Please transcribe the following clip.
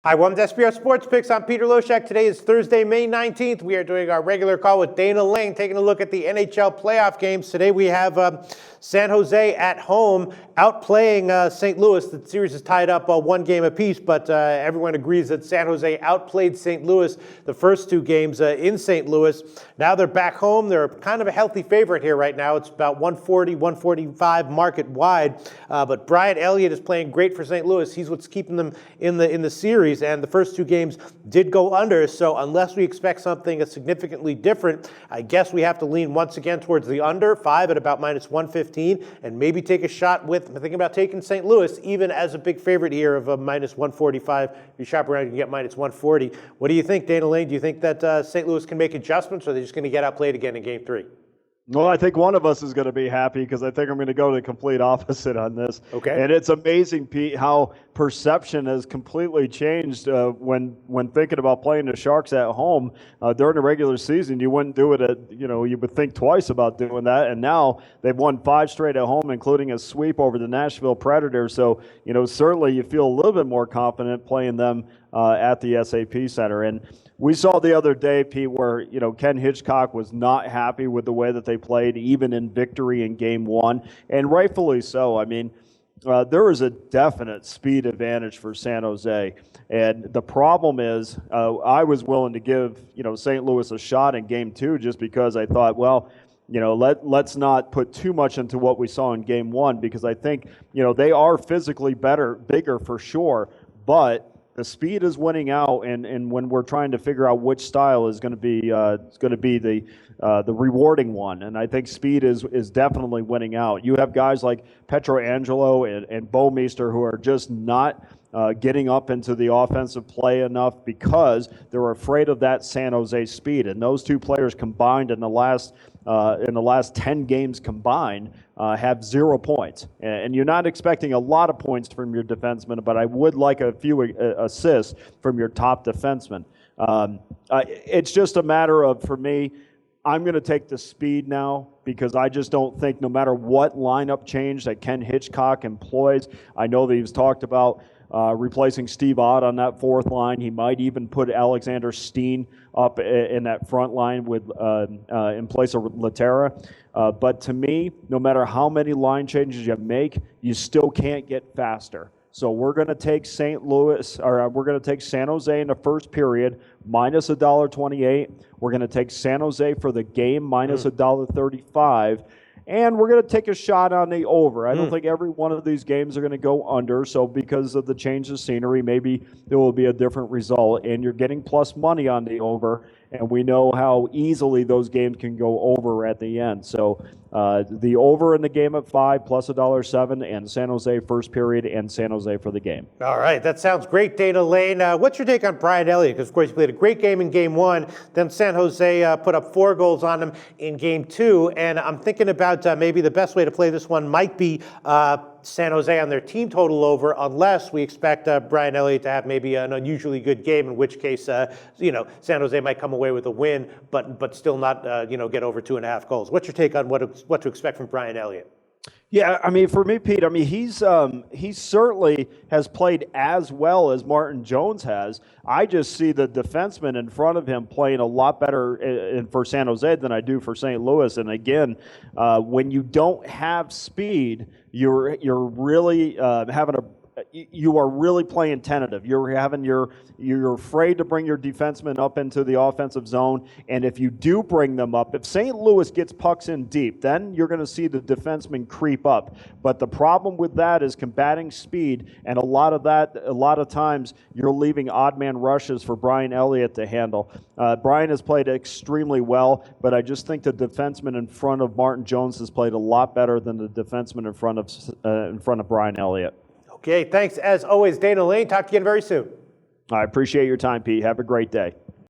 Hi, welcome to SBR Sports Picks. I'm Peter Loshak. Today is Thursday, May 19th. We are doing our regular call with Dana Lane, taking a look at the NHL playoff games. Today we have San Jose at home outplaying St. Louis. The series is tied up one game apiece, but everyone agrees that San Jose outplayed St. Louis the first two games in St. Louis. Now they're back home. They're kind of a healthy favorite here right now. It's about 140, 145 market wide. But Brian Elliott is playing great for St. Louis. He's what's keeping them in the series. And the first two games did go under, so unless we expect something significantly different, I guess we have to lean once again towards the under, 5 at about minus 115, and maybe take a shot with thinking about taking St. Louis, even as a big favorite here of a minus 145. If you shop around, you can get minus 140. What do you think, Dana Lane? Do you think that St. Louis can make adjustments, or are they just going to get outplayed again in Game 3? Well, I think one of us is going to be happy because I think I'm going to go to the complete opposite on this. Okay. And it's amazing, Pete, how perception has completely changed when thinking about playing the Sharks at home during the regular season. You wouldn't do it you would think twice about doing that. And now they've won 5 straight at home, including a sweep over the Nashville Predators. So, certainly you feel a little bit more confident playing them at the SAP Center. And we saw the other day, Pete, where, Ken Hitchcock was not happy with the way that they played, even in victory in Game 1, and rightfully so. I mean, there was a definite speed advantage for San Jose, and the problem is I was willing to give, St. Louis a shot in Game 2 just because I thought, well, let's not put too much into what we saw in Game 1 because I think, they are physically bigger for sure, but the speed is winning out, and when we're trying to figure out which style is going to be the rewarding one, and I think speed is definitely winning out. You have guys like Pietrangelo and Bouwmeester who are just not getting up into the offensive play enough because they're afraid of that San Jose speed, and those two players combined in the last 10 games combined have 0 points. And you're not expecting a lot of points from your defenseman, but I would like a few assists from your top defenseman. It's just a matter of, for me, I'm going to take the speed now because I just don't think no matter what lineup change that Ken Hitchcock employs, I know that he's talked about replacing Steve Ott on that fourth line. He might even put Alexander Steen up in that front line with in place of Laterra. But to me, no matter how many line changes you make, you still can't get faster. So we're going to take St. Louis, or we're going to take San Jose in the first period, minus $1.28. We're going to take San Jose for the game, minus $1.35. And we're going to take a shot on the over. I don't think every one of these games are going to go under, so because of the change of scenery, maybe there will be a different result. And you're getting plus money on the over, and we know how easily those games can go over at the end. So the over in the game at 5 plus $1.07, and San Jose first period and San Jose for the game. All right, that sounds great, Dana Lane. What's your take on Brian Elliott? Because, of course, he played a great game in Game 1. Then San Jose put up 4 goals on him in Game 2. And I'm thinking about maybe the best way to play this one might be San Jose on their team total over, unless we expect Brian Elliott to have maybe an unusually good game, in which case, San Jose might come away with a win, but still not, get over 2.5 goals. What's your take on what to expect from Brian Elliott? Yeah, I mean, for me, Pete, I mean, he certainly has played as well as Martin Jones has. I just see the defenseman in front of him playing a lot better for San Jose than I do for St. Louis. And again, when you don't have speed, you're really you are really playing tentative. You're afraid to bring your defensemen up into the offensive zone, and if you do bring them up, if St. Louis gets pucks in deep, then you're going to see the defensemen creep up. But the problem with that is combating speed, and a lot of times you're leaving odd man rushes for Brian Elliott to handle. Brian has played extremely well, but I just think the defenseman in front of Martin Jones has played a lot better than the defenseman in front of Brian Elliott. Okay, thanks as always, Dana Lane. Talk to you again very soon. I appreciate your time, Pete. Have a great day.